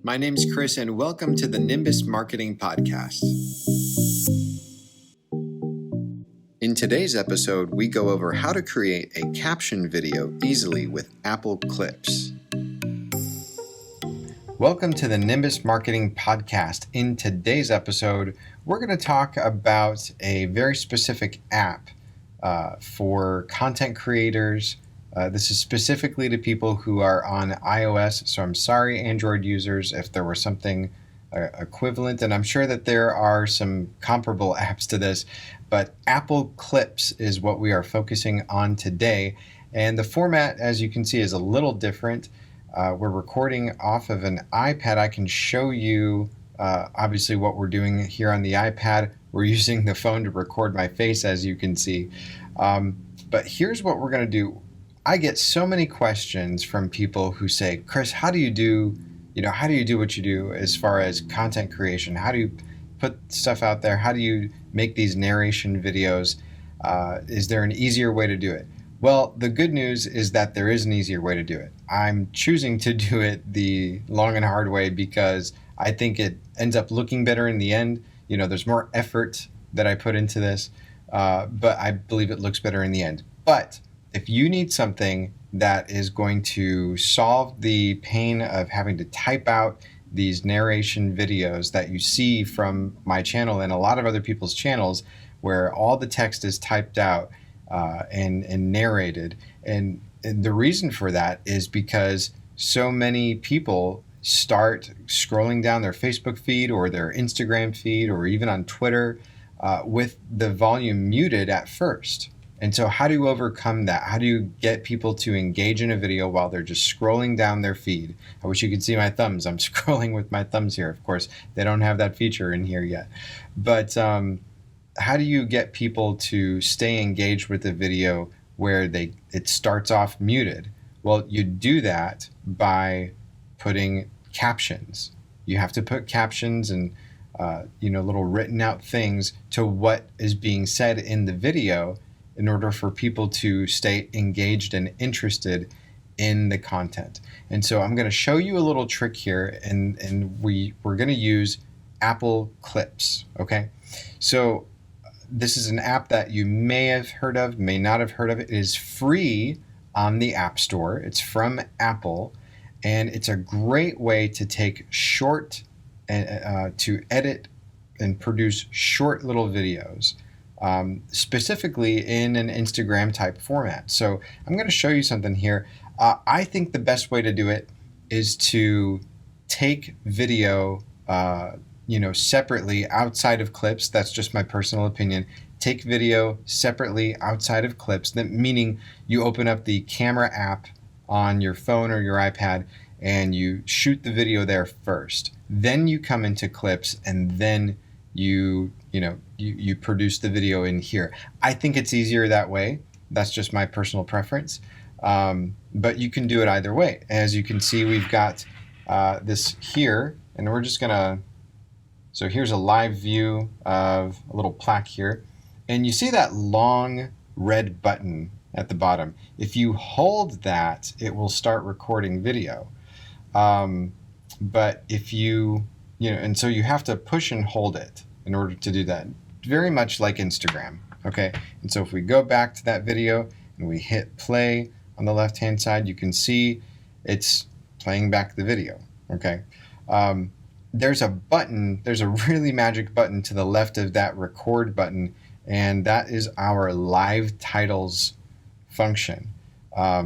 My name's Chris, and welcome to the Nimbus Marketing Podcast. In today's episode, we go over how to create a caption video easily with Apple Clips. Welcome to the Nimbus Marketing Podcast. In today's episode, we're going to talk about a very specific app for content creators. This is specifically to people who are on iOS, so I'm sorry, Android users, if there were something equivalent, and I'm sure that there are some comparable apps to this, but Apple Clips is what we are focusing on today, and the format, as you can see, is a little different. We're recording off of an iPad. I can show you obviously what we're doing here on the iPad. We're using the phone to record my face, as you can see, but here's what we're going to do. I get so many questions from people who say, Chris, how do you do what you do as far as content creation? How do you put stuff out there? How do you make these narration videos? Is there an easier way to do it? Well, the good news is that there is an easier way to do it. I'm choosing to do it the long and hard way because I think it ends up looking better in the end. You know, there's more effort that I put into this, but I believe it looks better in the end. But if you need something that is going to solve the pain of having to type out these narration videos that you see from my channel and a lot of other people's channels where all the text is typed out and narrated, and the reason for that is because so many people start scrolling down their Facebook feed or their Instagram feed or even on Twitter with the volume muted at first. And so how do you overcome that? How do you get people to engage in a video while they're just scrolling down their feed? I wish you could see my thumbs. I'm scrolling with my thumbs here. Of course, they don't have that feature in here yet. But how do you get people to stay engaged with the video where it starts off muted? Well, you do that by putting captions. You have to put captions and little written out things to what is being said in the video in order for people to stay engaged and interested in the content. And so I'm going to show you a little trick here, and we're going to use Apple Clips, okay? So this is an app that you may have heard of, may not have heard of. It is free on the App Store. It's from Apple, and it's a great way to take to edit and produce short little videos. Specifically in an Instagram type format. So I'm going to show you something here. I think the best way to do it is to take video, separately outside of Clips. That's just my personal opinion. Take video separately outside of Clips, meaning you open up the camera app on your phone or your iPad and you shoot the video there first. Then you come into Clips and then you produce the video in here. I think it's easier that way. That's just my personal preference. But you can do it either way. As you can see, we've got this here, and we're just so here's a live view of a little plaque here. And you see that long red button at the bottom. If you hold that, it will start recording video. But if and so you have to push and hold it in order to do that. Very much like Instagram, okay? And so if we go back to that video and we hit play on the left-hand side, you can see it's playing back the video, okay? There's a really magic button to the left of that record button, and that is our live titles function.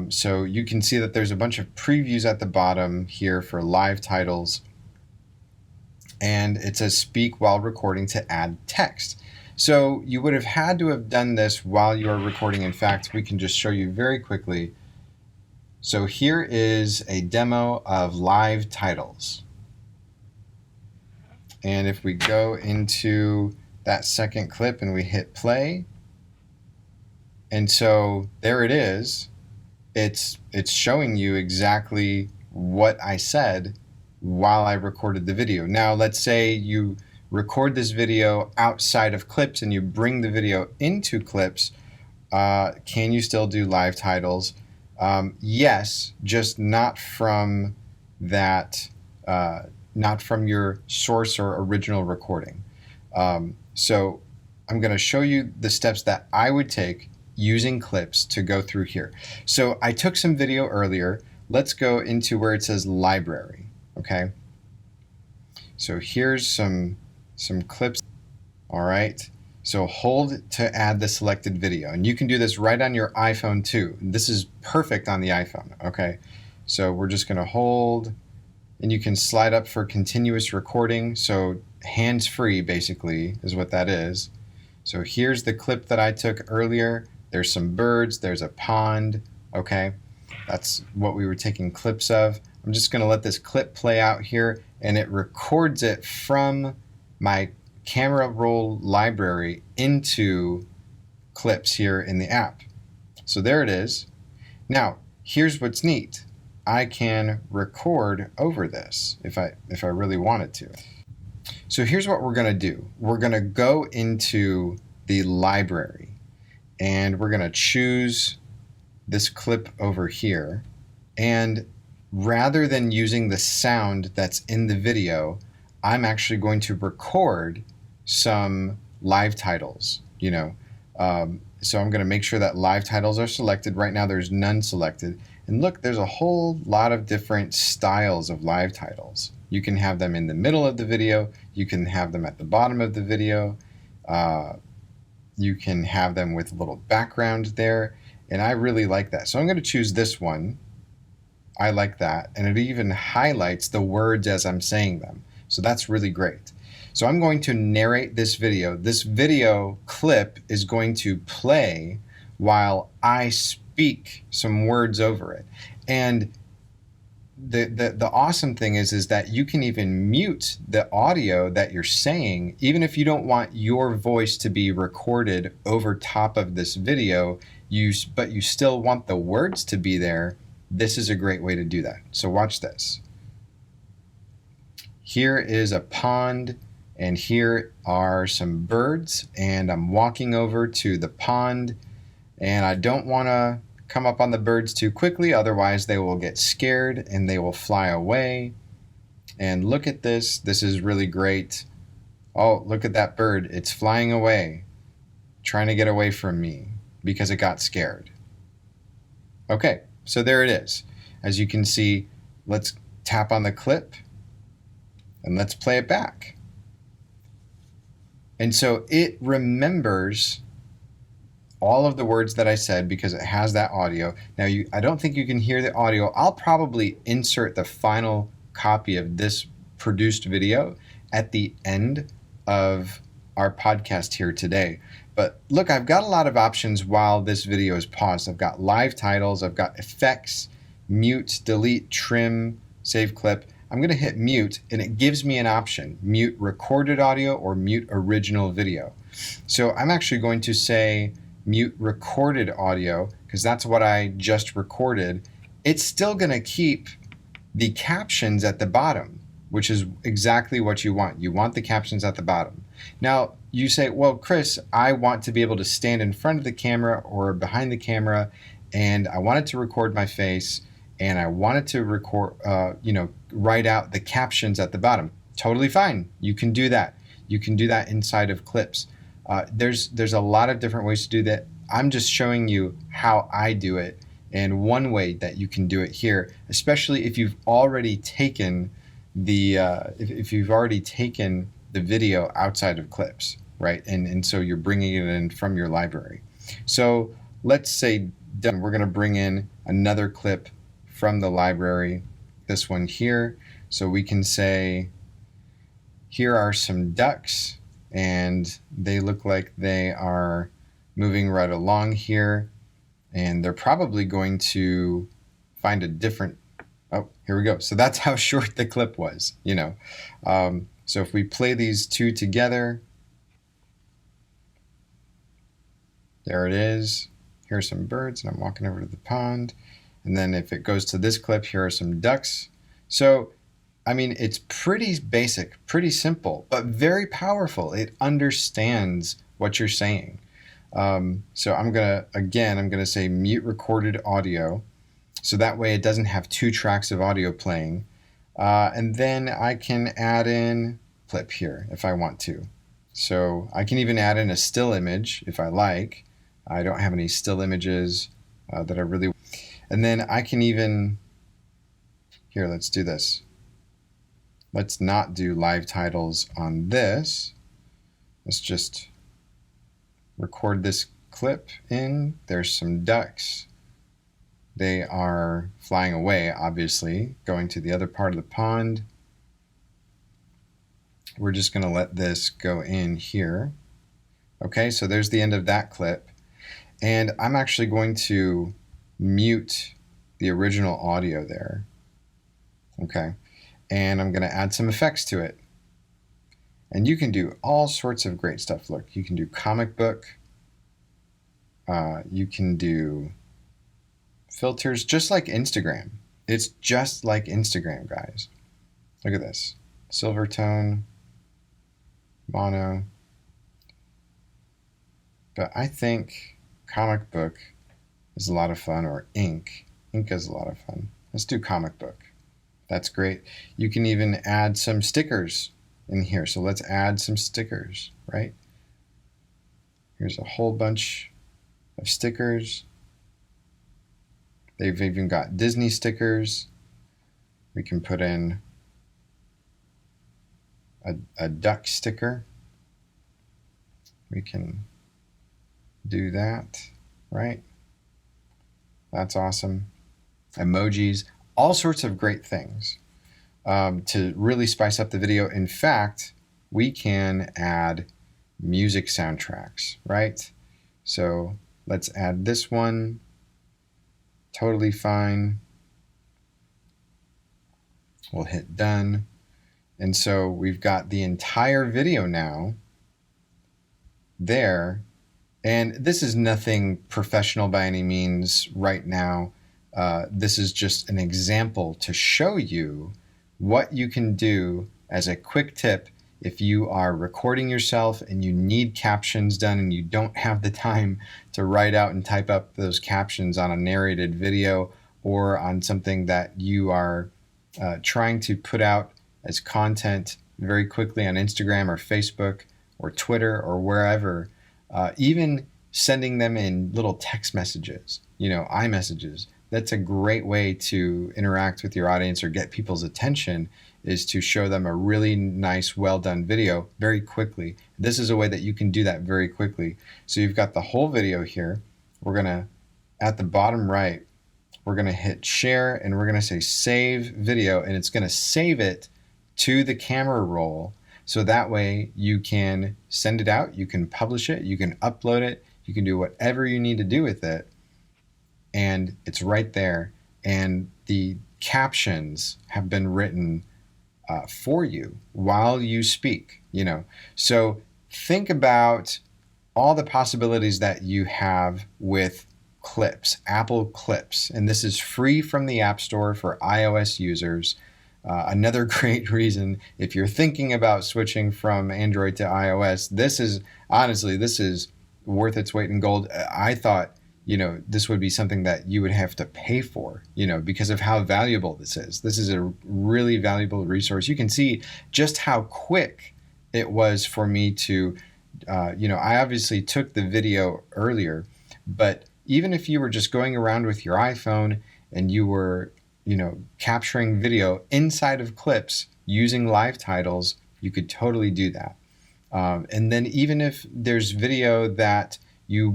So you can see that there's a bunch of previews at the bottom here for live titles, and it says speak while recording to add text. So you would have had to have done this while you're recording. In fact, we can just show you very quickly. So here is a demo of live titles. And if we go into that second clip and we hit play, and so there it is. It's showing you exactly what I said while I recorded the video. Now, let's say you record this video outside of Clips and you bring the video into Clips. Can you still do live titles? Yes, just not from that not from your source or original recording. So I'm going to show you the steps that I would take using clips to go through here. So I took some video earlier. Let's go into where it says library. Okay. So here's some clips. All right. So hold to add the selected video, and you can do this right on your iPhone too. This is perfect on the iPhone. Okay. So we're just going to hold, and you can slide up for continuous recording. So hands-free basically is what that is. So here's the clip that I took earlier. There's some birds, there's a pond. Okay. That's what we were taking clips of. I'm just going to let this clip play out here, and it records it from my camera roll library into clips here in the app. So there it is. Now, here's what's neat. I can record over this if I really wanted to. So here's what we're going to do. We're going to go into the library, and we're going to choose this clip over here. And rather than using the sound that's in the video, I'm actually going to record some live titles, so I'm going to make sure that live titles are selected. Right now there's none selected. And look, there's a whole lot of different styles of live titles. You can have them in the middle of the video. You can have them at the bottom of the video. You can have them with a little background there. And I really like that. So I'm going to choose this one. I like that. And it even highlights the words as I'm saying them. So that's really great. So I'm going to narrate this video. This video clip is going to play while I speak some words over it. And the awesome thing is that you can even mute the audio that you're saying, even if you don't want your voice to be recorded over top of this video, but you still want the words to be there. This is a great way to do that. So watch this. Here is a pond, and here are some birds, and I'm walking over to the pond, and I don't want to come up on the birds too quickly, otherwise they will get scared and they will fly away. And look at this. This is really great. Oh, look at that bird. It's flying away, trying to get away from me because it got scared. Okay, so there it is. As you can see, let's tap on the clip and let's play it back. And so it remembers all of the words that I said because it has that audio. Now, I don't think you can hear the audio. I'll probably insert the final copy of this produced video at the end of our podcast here today. But look, I've got a lot of options while this video is paused. I've got live titles, I've got effects, mute, delete, trim, save clip. I'm going to hit mute, and it gives me an option, mute recorded audio or mute original video. So I'm actually going to say mute recorded audio because that's what I just recorded. It's still going to keep the captions at the bottom, which is exactly what you want. You want the captions at the bottom. Now, you say, well, Chris, I want to be able to stand in front of the camera or behind the camera, and I wanted to record my face, and I wanted to record, write out the captions at the bottom. Totally fine. You can do that. You can do that inside of clips. There's a lot of different ways to do that. I'm just showing you how I do it, and one way that you can do it here, especially if you've already taken the video outside of clips, right? And so you're bringing it in from your library. So let's say done. We're going to bring in another clip from the library, this one here. So we can say, here are some ducks, and they look like they are moving right along here, and they're probably going to find a different, oh, here we go. So that's how short the clip was, So if we play these two together, there it is. Here are some birds, and I'm walking over to the pond. And then if it goes to this clip, here are some ducks. So, I mean, it's pretty basic, pretty simple, but very powerful. It understands what you're saying. So I'm going to say mute recorded audio. So that way it doesn't have two tracks of audio playing. And then I can add in clip here if I want to. So I can even add in a still image if I like. I don't have any still images that I really. And then I can even, here, let's do this. Let's not do live titles on this. Let's just record this clip in. There's some ducks. They are flying away, obviously, going to the other part of the pond. We're just going to let this go in here. Okay, so there's the end of that clip. And I'm actually going to mute the original audio there. Okay, and I'm going to add some effects to it. And you can do all sorts of great stuff. Look, you can do comic book. You can do filters, just like Instagram. It's just like Instagram, guys. Look at this. Silver tone, mono. But I think comic book is a lot of fun, or ink. Ink is a lot of fun. Let's do comic book. That's great. You can even add some stickers in here. So let's add some stickers, right? Here's a whole bunch of stickers. They've even got Disney stickers. We can put in a duck sticker. We can do that, right? That's awesome. Emojis, all sorts of great things to really spice up the video. In fact, we can add music soundtracks, right? So let's add this one. Totally fine. We'll hit done. And so we've got the entire video now there. And this is nothing professional by any means right now. This is just an example to show you what you can do as a quick tip if you are recording yourself and you need captions done and you don't have the time to write out and type up those captions on a narrated video or on something that you are trying to put out as content very quickly on Instagram or Facebook or Twitter or wherever. Even sending them in little text messages, iMessages. That's a great way to interact with your audience or get people's attention, is to show them a really nice, well done video very quickly. This is a way that you can do that very quickly. So you've got the whole video here. We're gonna, at the bottom right, we're gonna hit share and we're gonna say save video, and it's gonna save it to the camera roll. So that way you can send it out, you can publish it, you can upload it, you can do whatever you need to do with it. And it's right there. And the captions have been written for you while you speak, So think about all the possibilities that you have with Clips, Apple Clips. And this is free from the App Store for iOS users. Another great reason, if you're thinking about switching from Android to iOS, this is worth its weight in gold. I thought, this would be something that you would have to pay for, because of how valuable this is. This is a really valuable resource. You can see just how quick it was for me to, I obviously took the video earlier, but even if you were just going around with your iPhone and you were capturing video inside of clips using live titles, you could totally do that. And then even if there's video that you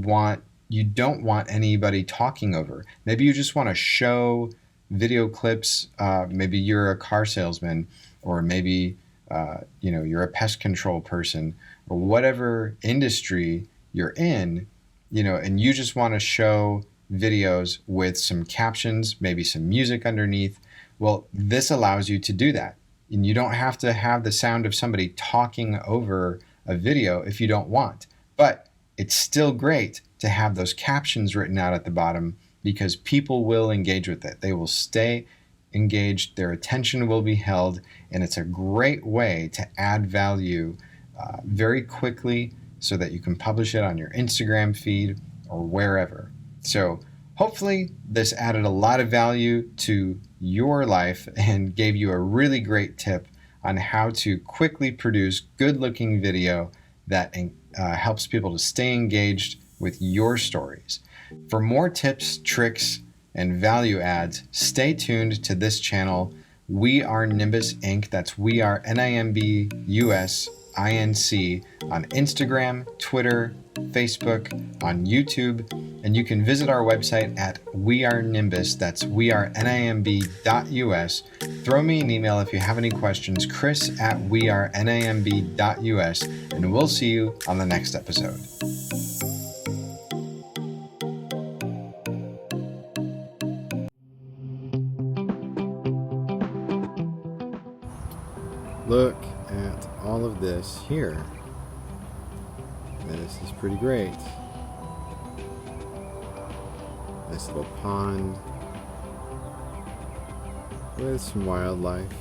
don't want anybody talking over, maybe you just want to show video clips, maybe you're a car salesman, or maybe you're a pest control person, or whatever industry you're in, and you just want to show videos with some captions, maybe some music underneath. Well, this allows you to do that. And you don't have to have the sound of somebody talking over a video if you don't want. But it's still great to have those captions written out at the bottom, because people will engage with it. They will stay engaged, their attention will be held, and it's a great way to add value very quickly so that you can publish it on your Instagram feed or wherever. So hopefully this added a lot of value to your life and gave you a really great tip on how to quickly produce good-looking video that helps people to stay engaged with your stories. For more tips, tricks, and value adds, stay tuned to this channel. We are Nimbus Inc. That's We Are NIMBUS INC on Instagram, Twitter, Facebook, on YouTube, and you can visit our website at We Are Nimbus. That's wearenimb.us. Throw me an email if you have any questions, chris@wearenimb.us, and we'll see you on the next episode. Look at all of this here. This is pretty great. Nice little pond with some wildlife.